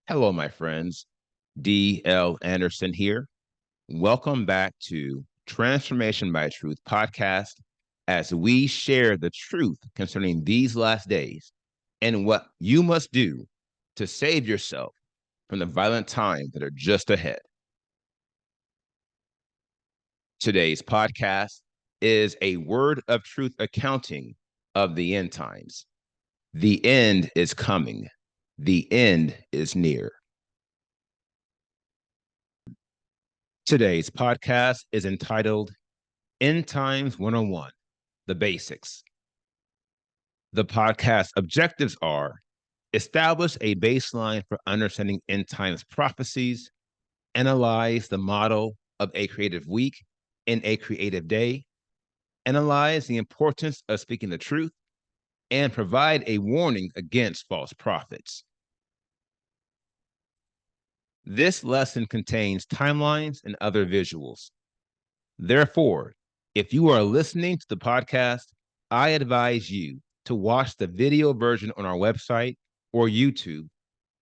Hello, my friends. D.L. Anderson here. Welcome back to Transformation by Truth podcast as we share the truth concerning these last days and what you must do to save yourself from the violent times that are just ahead. Today's podcast is a word of truth accounting of the end times. The end is coming. The end is near. Today's podcast is entitled End Times 101, The Basics. The podcast objectives are establish a baseline for understanding end times prophecies, analyze the model of a creative week in a creative day, analyze the importance of speaking the truth, and provide a warning against false prophets. This lesson contains timelines and other visuals. Therefore, if you are listening to the podcast, I advise you to watch the video version on our website or YouTube,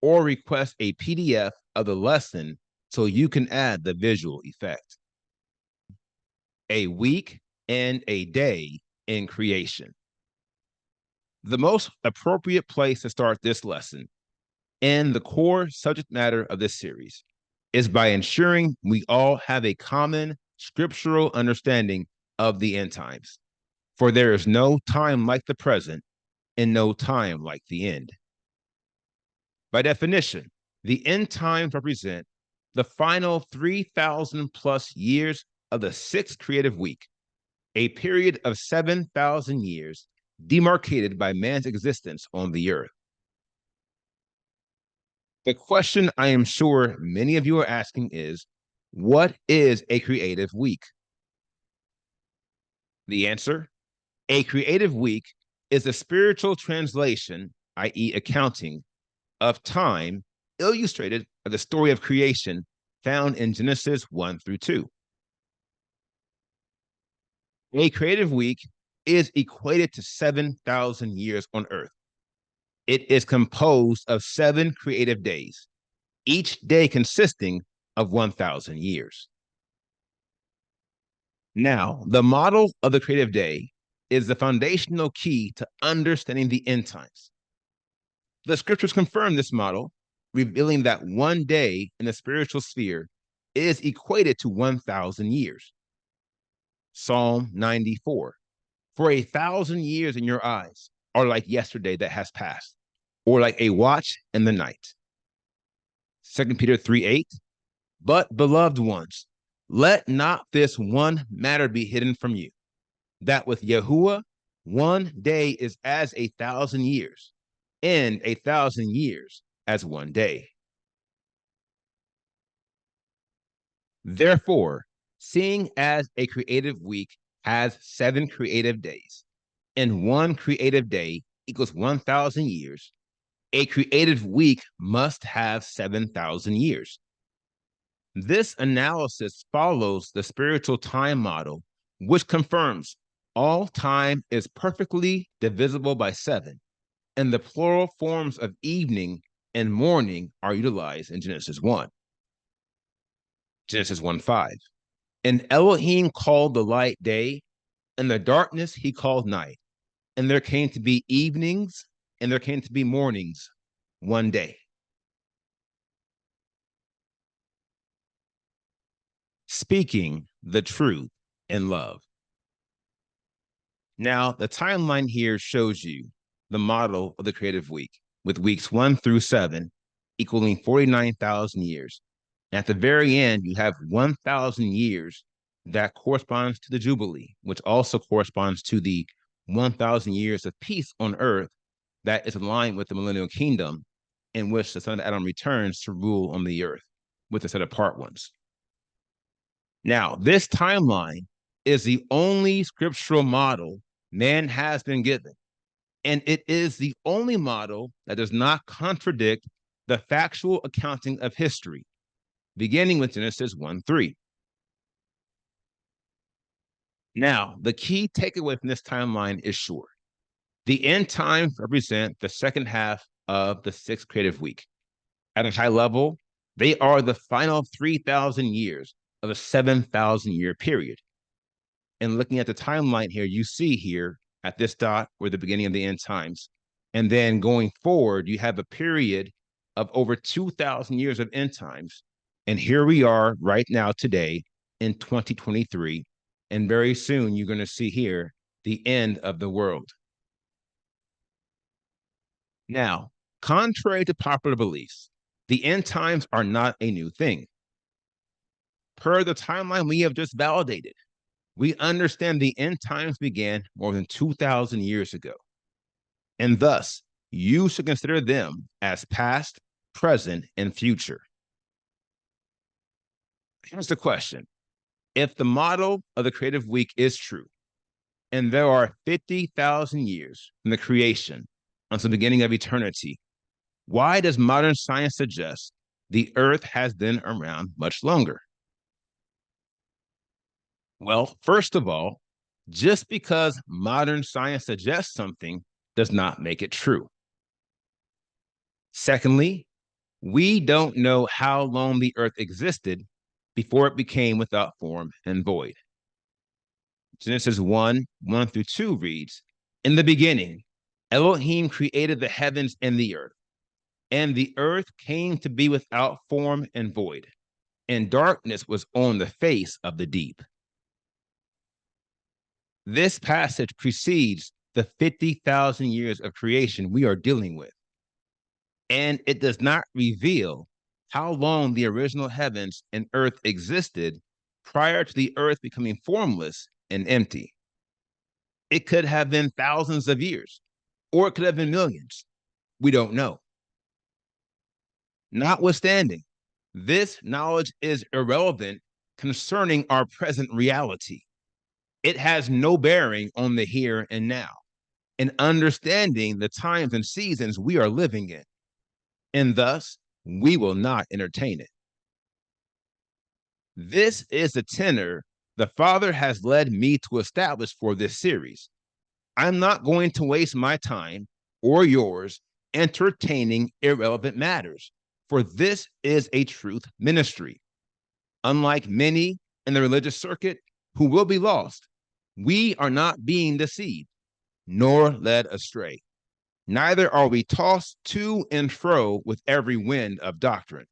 or request a PDF of the lesson so you can add the visual effect. A week and a day in creation. The most appropriate place to start this lesson and the core subject matter of this series is by ensuring we all have a common scriptural understanding of the end times. For there is no time like the present and no time like the end. By definition, the end times represent the final 3,000 plus years of the sixth creative week, a period of 7,000 years demarcated by man's existence on the earth. The question I am sure many of you are asking is, what is a creative week? The answer, a creative week is a spiritual translation, i.e. accounting, of time illustrated by the story of creation found in Genesis 1 through 2. A creative week is equated to 7,000 years on earth. It is composed of 7 creative days, each day consisting of 1,000 years. Now, the model of the creative day is the foundational key to understanding the end times. The scriptures confirm this model, revealing that one day in the spiritual sphere is equated to 1,000 years. Psalm 94, for 1,000 years in your eyes are like yesterday that has passed, or like a watch in the night. 2 Peter 3:8, but beloved ones, let not this one matter be hidden from you, that with Yahuwah, one day is as 1,000 years, and 1,000 years as one day. Therefore, seeing as a creative week has 7 creative days, and one creative day equals 1,000 years, a creative week must have 7,000 years. This analysis follows the spiritual time model, which confirms all time is perfectly divisible by 7, and the plural forms of evening and morning are utilized in Genesis 1. Genesis 1:5. And Elohim called the light day, and the darkness he called night. And there came to be evenings, and there came to be mornings one day. Speaking the truth in love. Now, the timeline here shows you the model of the creative week, with weeks 1 through 7 equaling 49,000 years. And at the very end, you have 1,000 years that corresponds to the Jubilee, which also corresponds to the 1,000 years of peace on earth that is aligned with the millennial kingdom, in which the son of Adam returns to rule on the earth with the set apart ones. Now, this timeline is the only scriptural model man has been given, and it is the only model that does not contradict the factual accounting of history, beginning with Genesis 1:3. Now, the key takeaway from this timeline is sure. The end times represent the second half of the sixth creative week. At a high level, they are the final 3,000 years of a 7,000-year period. And looking at the timeline here, you see here at this dot, we're the beginning of the end times. And then going forward, you have a period of over 2,000 years of end times. And here we are right now today in 2023. And very soon you're going to see here the end of the world. Now, contrary to popular beliefs, the end times are not a new thing. Per the timeline we have just validated, we understand the end times began more than 2,000 years ago. And thus, you should consider them as past, present, and future. Here's the question. If the model of the creative week is true, and there are 50,000 years from the creation until the beginning of eternity, why does modern science suggest the earth has been around much longer? Well, first of all, just because modern science suggests something does not make it true. Secondly, we don't know how long the earth existed before it became without form and void. Genesis 1:1-2 reads, "In the beginning, Elohim created the heavens and the earth came to be without form and void, and darkness was on the face of the deep." This passage precedes the 50,000 years of creation we are dealing with, and it does not reveal how long the original heavens and earth existed prior to the earth becoming formless and empty. It could have been thousands of years, or it could have been millions. We don't know. Notwithstanding, this knowledge is irrelevant concerning our present reality. It has no bearing on the here and now, and understanding the times and seasons we are living in. And thus, we will not entertain it. This is the tenor the Father has led me to establish for this series. I'm not going to waste my time or yours entertaining irrelevant matters, for this is a truth ministry. Unlike many in the religious circuit who will be lost, we are not being deceived, nor led astray. Neither are we tossed to and fro with every wind of doctrine.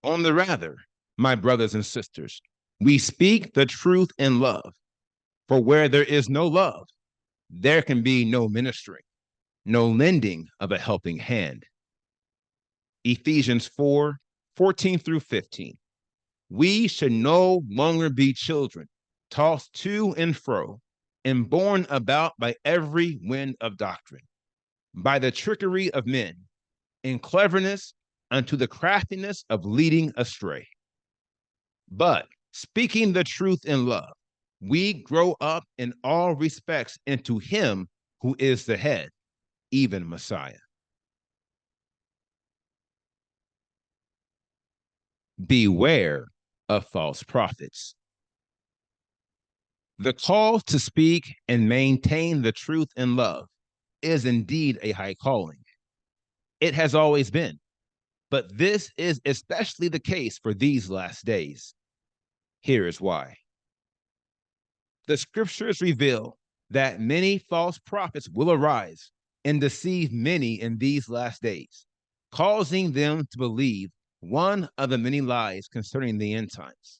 On the rather, my brothers and sisters, we speak the truth in love. For where there is no love, there can be no ministering, no lending of a helping hand. Ephesians 4:14-15. We should no longer be children, tossed to and fro, and borne about by every wind of doctrine, by the trickery of men, in cleverness unto the craftiness of leading astray. But speaking the truth in love, we grow up in all respects into him who is the head, even Messiah. Beware of false prophets. The call to speak and maintain the truth in love is indeed a high calling. It has always been, but this is especially the case for these last days. Here is why. The scriptures reveal that many false prophets will arise and deceive many in these last days, causing them to believe one of the many lies concerning the end times.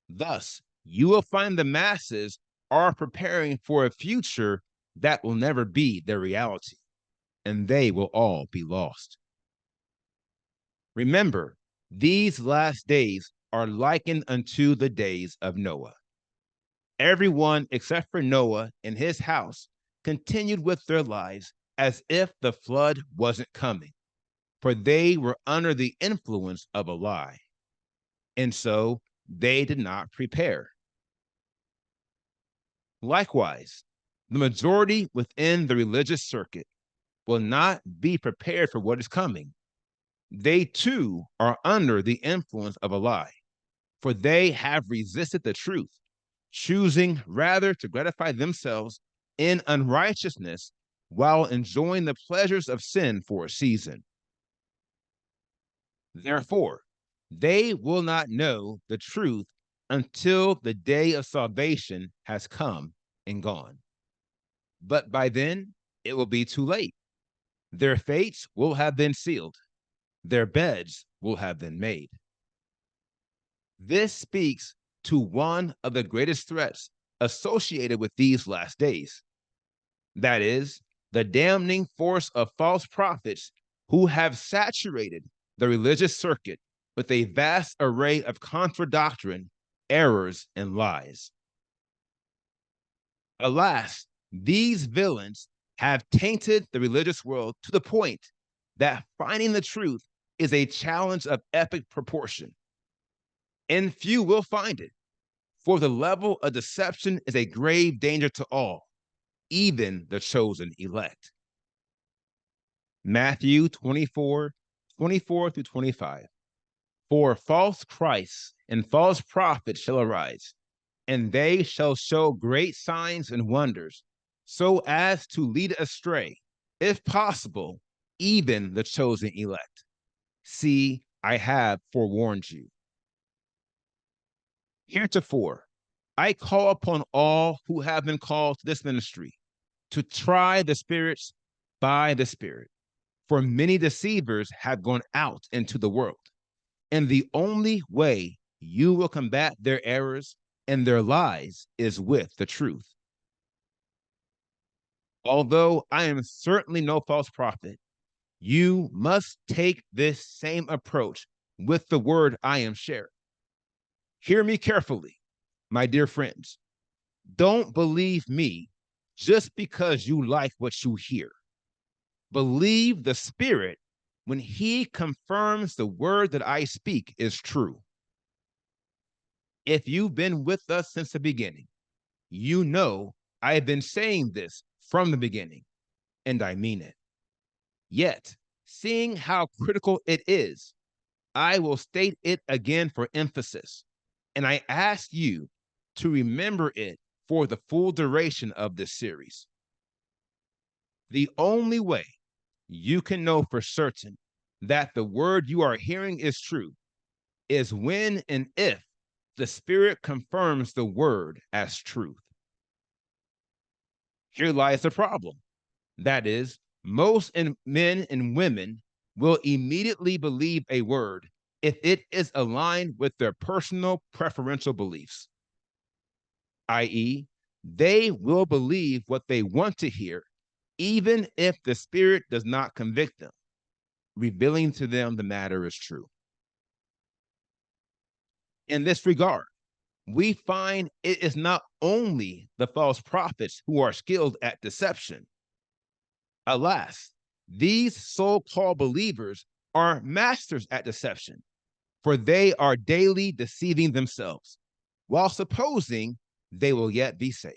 Thus, you will find the masses are preparing for a future that will never be their reality, and they will all be lost. Remember, these last days are likened unto the days of Noah. Everyone except for Noah and his house continued with their lives as if the flood wasn't coming, for they were under the influence of a lie. And so they did not prepare. Likewise, the majority within the religious circuit will not be prepared for what is coming. They too are under the influence of a lie, for they have resisted the truth, choosing rather to gratify themselves in unrighteousness while enjoying the pleasures of sin for a season. Therefore, they will not know the truth until the day of salvation has come and gone. But by then, it will be too late. Their fates will have been sealed, their beds will have been made. This speaks to one of the greatest threats associated with these last days. That is, the damning force of false prophets who have saturated the religious circuit with a vast array of contra doctrine, errors, and lies. Alas, these villains have tainted the religious world to the point that finding the truth is a challenge of epic proportion. And few will find it, for the level of deception is a grave danger to all, even the chosen elect. Matthew 24 through 25. For false Christs and false prophets shall arise, and they shall show great signs and wonders, so as to lead astray, if possible, even the chosen elect. See, I have forewarned you. Heretofore, I call upon all who have been called to this ministry to try the spirits by the Spirit. For many deceivers have gone out into the world, and the only way you will combat their errors and their lies is with the truth. Although I am certainly no false prophet, you must take this same approach with the word I am sharing. Hear me carefully, my dear friends. Don't believe me just because you like what you hear. Believe the Spirit when he confirms the word that I speak is true. If you've been with us since the beginning, you know I have been saying this from the beginning, and I mean it. Yet, seeing how critical it is, I will state it again for emphasis, and I ask you to remember it for the full duration of this series. The only way you can know for certain that the word you are hearing is true is when and if the Spirit confirms the word as truth. Here lies the problem. That is, most men and women will immediately believe a word if it is aligned with their personal preferential beliefs, i.e., they will believe what they want to hear, even if the Spirit does not convict them, revealing to them the matter is true. In this regard, we find it is not only the false prophets who are skilled at deception. Alas, these so-called believers are masters at deception, for they are daily deceiving themselves, while supposing they will yet be saved.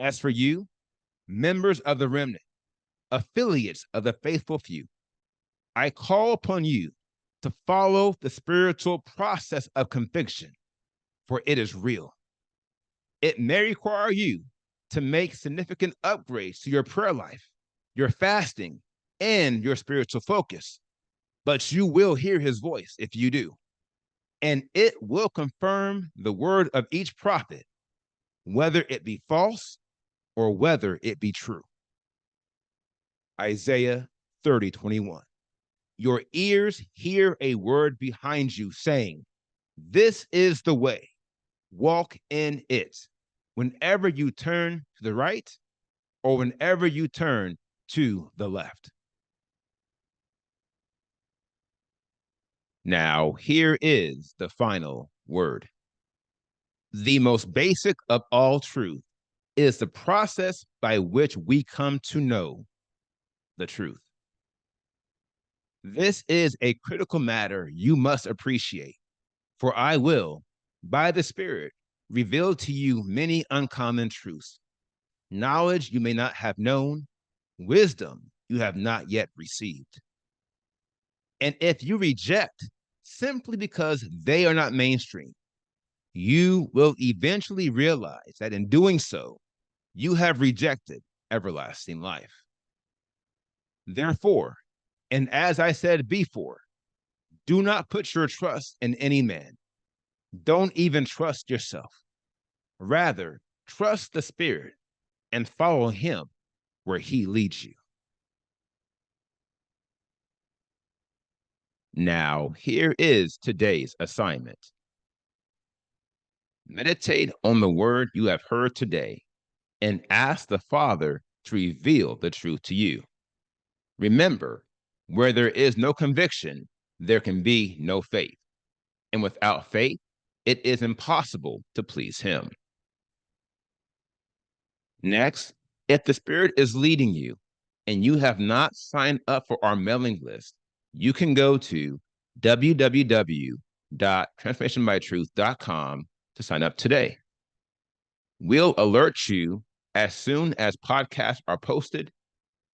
As for you, members of the remnant, affiliates of the faithful few, I call upon you to follow the spiritual process of conviction, for it is real. It may require you to make significant upgrades to your prayer life, your fasting, and your spiritual focus, but you will hear his voice if you do. And it will confirm the word of each prophet, whether it be false or whether it be true. Isaiah 30:21. Your ears hear a word behind you saying, this is the way, walk in it, whenever you turn to the right or whenever you turn to the left. Now, here is the final word. The most basic of all truth is the process by which we come to know the truth. This is a critical matter you must appreciate, for I will, by the Spirit, reveal to you many uncommon truths, knowledge you may not have known, wisdom you have not yet received. And if you reject simply because they are not mainstream, you will eventually realize that in doing so, you have rejected everlasting life. Therefore, and as I said before, do not put your trust in any man. Don't even trust yourself. Rather, trust the Spirit and follow him where he leads you. Now, here is today's assignment. Meditate on the word you have heard today and ask the Father to reveal the truth to you. Remember, where there is no conviction, there can be no faith. And without faith, it is impossible to please him. Next, if the Spirit is leading you and you have not signed up for our mailing list, you can go to www.transformationbytruth.com to sign up today. We'll alert you as soon as podcasts are posted,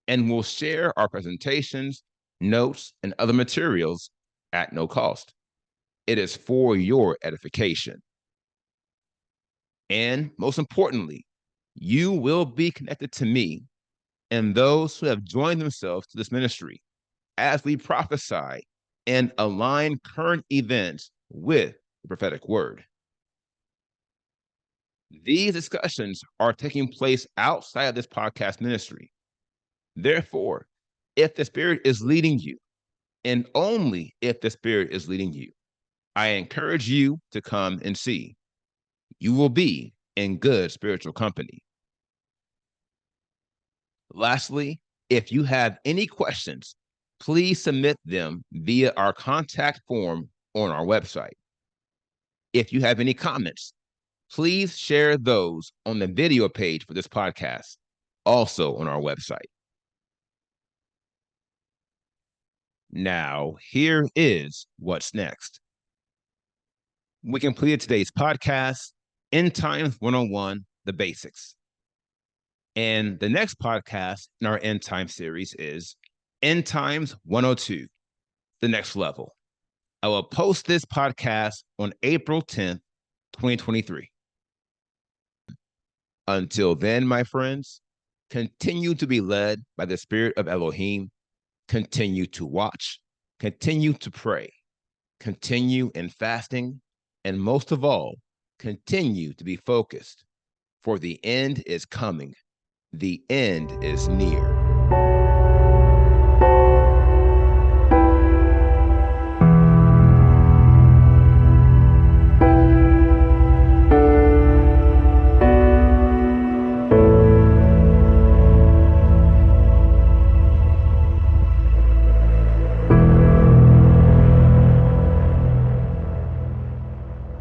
and we'll share our presentations, notes, and other materials at no cost. It is for your edification. And most importantly, you will be connected to me and those who have joined themselves to this ministry as we prophesy and align current events with the prophetic word. These discussions are taking place outside of this podcast ministry. Therefore, if the Spirit is leading you, and only if the Spirit is leading you, I encourage you to come and see. You will be in good spiritual company. Lastly, if you have any questions, please submit them via our contact form on our website. If you have any comments, please share those on the video page for this podcast, also on our website. Now, here is what's next. We completed today's podcast, End Times 101, The Basics. And the next podcast in our End Time series is End Times 102, The Next Level. I will post this podcast on April 10th, 2023. Until then, my friends, continue to be led by the Spirit of Elohim. Continue to watch, continue to pray, continue in fasting, and most of all, continue to be focused, for the end is coming. The end is near.